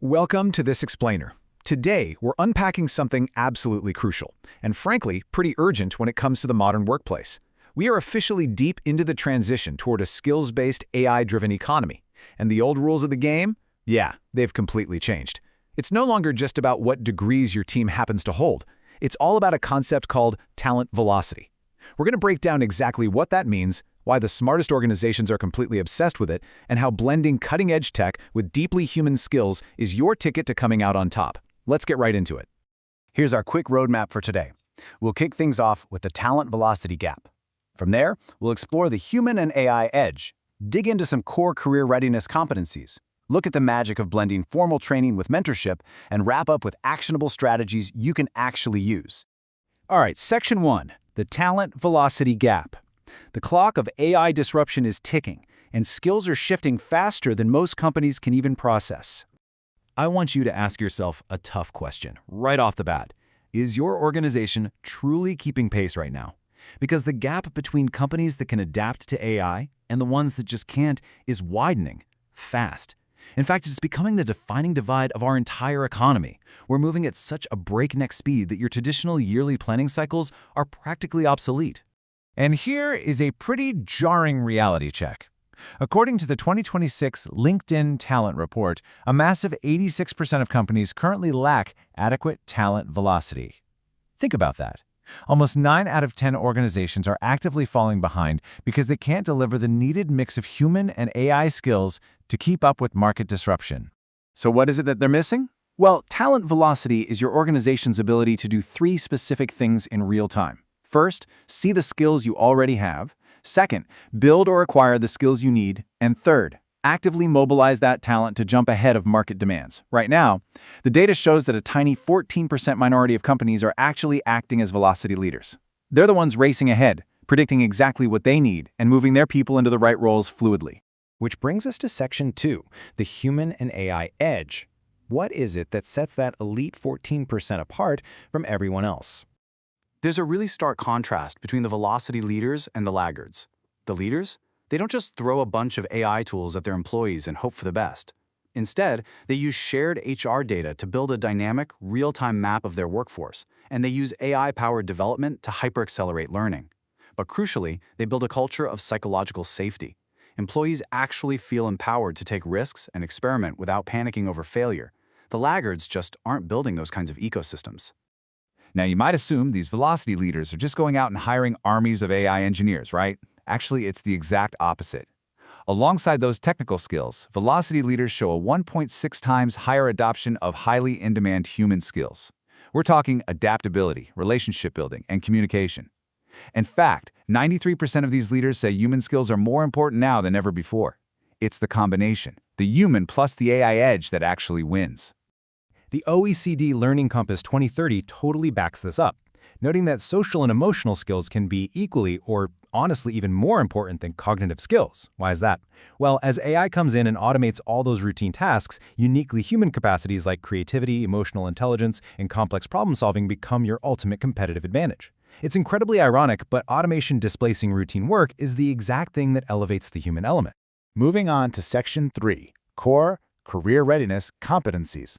Welcome to This Explainer. Today, we're unpacking something absolutely crucial, and frankly, pretty urgent when it comes to the modern workplace. We are officially deep into the transition toward a skills-based, AI-driven economy. And the old rules of the game? Yeah, they've completely changed. It's no longer just about what degrees your team happens to hold. It's all about a concept called talent velocity. We're going to break down exactly what that means, why the smartest organizations are completely obsessed with it, and how blending cutting-edge tech with deeply human skills is your ticket to coming out on top. Let's get right into it. Here's our quick roadmap for today. We'll kick things off with the talent velocity gap. From there, we'll explore the human and AI edge, dig into some core career readiness competencies, look at the magic of blending formal training with mentorship, and wrap up with actionable strategies you can actually use. All right, Section 1, the talent velocity gap. The clock of AI disruption is ticking, and skills are shifting faster than most companies can even process. I want you to ask yourself a tough question right off the bat. Is your organization truly keeping pace right now? Because the gap between companies that can adapt to AI and the ones that just can't is widening fast. In fact, it's becoming the defining divide of our entire economy. We're moving at such a breakneck speed that your traditional yearly planning cycles are practically obsolete. And here is a pretty jarring reality check. According to the 2026 LinkedIn Talent Report, a massive 86% of companies currently lack adequate talent velocity. Think about that. Almost 9 out of 10 organizations are actively falling behind because they can't deliver the needed mix of human and AI skills to keep up with market disruption. So what is it that they're missing? Well, talent velocity is your organization's ability to do 3 specific things in real time. First, see the skills you already have. Second, build or acquire the skills you need. And third, actively mobilize that talent to jump ahead of market demands. Right now, the data shows that a tiny 14% minority of companies are actually acting as velocity leaders. They're the ones racing ahead, predicting exactly what they need and moving their people into the right roles fluidly. Which brings us to Section 2, the human and AI edge. What is it that sets that elite 14% apart from everyone else? There's a really stark contrast between the velocity leaders and the laggards. The leaders? They don't just throw a bunch of AI tools at their employees and hope for the best. Instead, they use shared HR data to build a dynamic, real-time map of their workforce, and they use AI-powered development to hyper-accelerate learning. But crucially, they build a culture of psychological safety. Employees actually feel empowered to take risks and experiment without panicking over failure. The laggards just aren't building those kinds of ecosystems. Now, you might assume these velocity leaders are just going out and hiring armies of AI engineers, right? Actually, it's the exact opposite. Alongside those technical skills, velocity leaders show a 1.6 times higher adoption of highly in-demand human skills. We're talking adaptability, relationship building, and communication. In fact, 93% of these leaders say human skills are more important now than ever before. It's the combination, the human plus the AI edge, that actually wins. The OECD Learning Compass 2030 totally backs this up, noting that social and emotional skills can be equally or honestly even more important than cognitive skills. Why is that? Well, as AI comes in and automates all those routine tasks, uniquely human capacities like creativity, emotional intelligence, and complex problem-solving become your ultimate competitive advantage. It's incredibly ironic, but automation displacing routine work is the exact thing that elevates the human element. Moving on to Section 3, Core Career Readiness Competencies.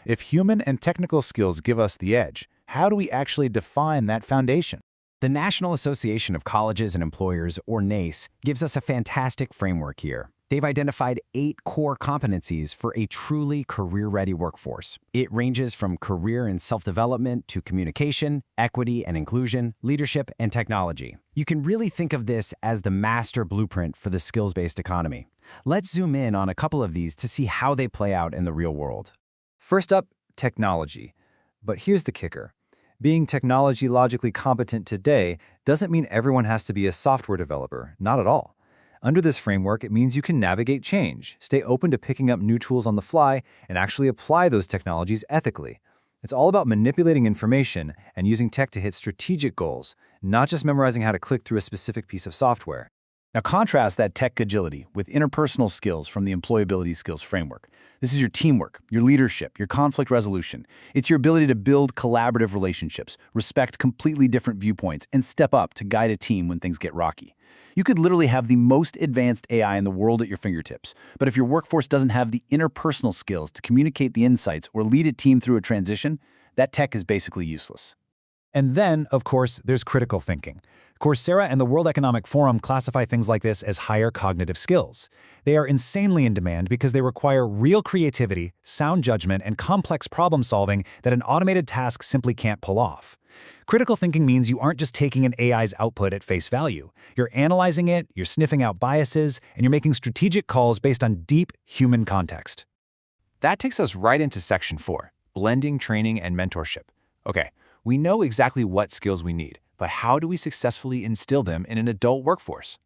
If human and technical skills give us the edge, how do we actually define that foundation? The National Association of Colleges and Employers, or NACE, gives us a fantastic framework here. They've identified 8 core competencies for a truly career-ready workforce. It ranges from career and self-development to communication, equity and inclusion, leadership, and technology. You can really think of this as the master blueprint for the skills-based economy. Let's zoom in on a couple of these to see how they play out in the real world. First up, technology. But here's the kicker. Being technologically competent today doesn't mean everyone has to be a software developer, not at all. Under this framework, it means you can navigate change, stay open to picking up new tools on the fly, and actually apply those technologies ethically. It's all about manipulating information and using tech to hit strategic goals, not just memorizing how to click through a specific piece of software. Now contrast that tech agility with interpersonal skills from the employability skills framework. This is your teamwork, your leadership, your conflict resolution. It's your ability to build collaborative relationships, respect completely different viewpoints, and step up to guide a team when things get rocky. You could literally have the most advanced AI in the world at your fingertips, but if your workforce doesn't have the interpersonal skills to communicate the insights or lead a team through a transition, that tech is basically useless. And then, of course, there's critical thinking. Coursera and the World Economic Forum classify things like this as higher cognitive skills. They are insanely in demand because they require real creativity, sound judgment, and complex problem solving that an automated task simply can't pull off. Critical thinking means you aren't just taking an AI's output at face value. You're analyzing it, you're sniffing out biases, and you're making strategic calls based on deep human context. That takes us right into Section 4, blending training and mentorship. Okay, we know exactly what skills we need, but how do we successfully instill them in an adult workforce?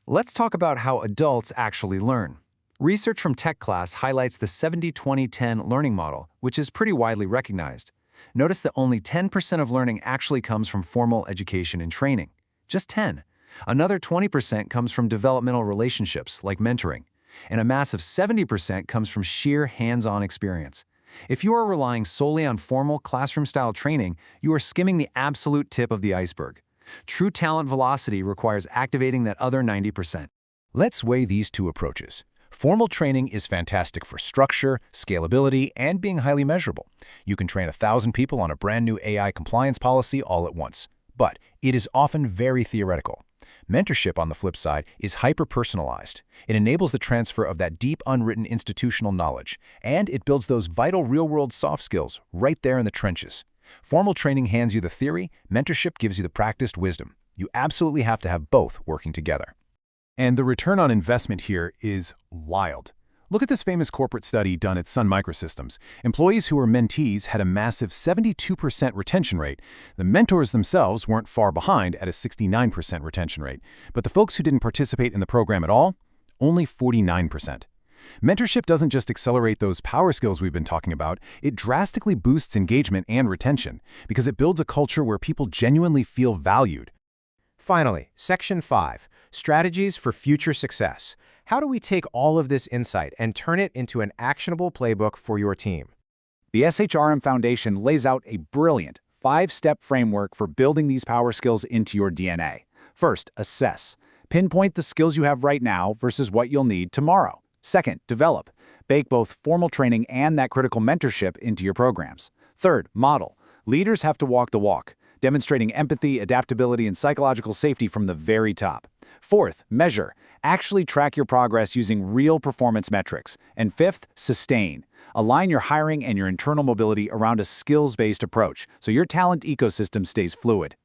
Let's talk about how adults actually learn. Research from Tech Class highlights the 70-20-10 learning model, which is pretty widely recognized. Notice that only 10% of learning actually comes from formal education and training. Just 10. Another 20% comes from developmental relationships, like mentoring. And a massive 70% comes from sheer hands-on experience. If you are relying solely on formal classroom-style training, you are skimming the absolute tip of the iceberg. True talent velocity requires activating that other 90%. Let's weigh these two approaches. Formal training is fantastic for structure, scalability, and being highly measurable. You can train 1,000 people on a brand new AI compliance policy all at once. But it is often very theoretical. Mentorship, on the flip side, is hyper-personalized. It enables the transfer of that deep, unwritten institutional knowledge, and it builds those vital real-world soft skills right there in the trenches. Formal training hands you the theory, mentorship gives you the practiced wisdom. You absolutely have to have both working together. And the return on investment here is wild. Look at this famous corporate study done at Sun Microsystems. Employees who were mentees had a massive 72% retention rate. The mentors themselves weren't far behind at a 69% retention rate. But the folks who didn't participate in the program at all, only 49%. Mentorship doesn't just accelerate those power skills we've been talking about, it drastically boosts engagement and retention because it builds a culture where people genuinely feel valued. Finally, Section 5, Strategies for Future Success. How do we take all of this insight and turn it into an actionable playbook for your team? The SHRM Foundation lays out a brilliant 5-step framework for building these power skills into your DNA. First, assess. Pinpoint the skills you have right now versus what you'll need tomorrow. Second, develop. Bake both formal training and that critical mentorship into your programs. Third, model. Leaders have to walk the walk, demonstrating empathy, adaptability, and psychological safety from the very top. Fourth, measure. Actually track your progress using real performance metrics. And fifth, sustain. Align your hiring and your internal mobility around a skills-based approach so your talent ecosystem stays fluid.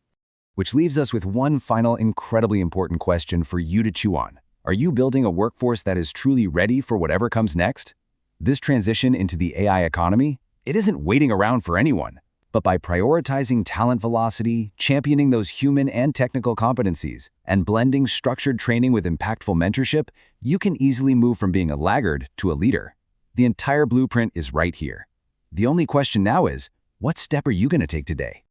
Which leaves us with one final incredibly important question for you to chew on. Are you building a workforce that is truly ready for whatever comes next? This transition into the AI economy, it isn't waiting around for anyone. But by prioritizing talent velocity, championing those human and technical competencies, and blending structured training with impactful mentorship, you can easily move from being a laggard to a leader. The entire blueprint is right here. The only question now is, what step are you going to take today?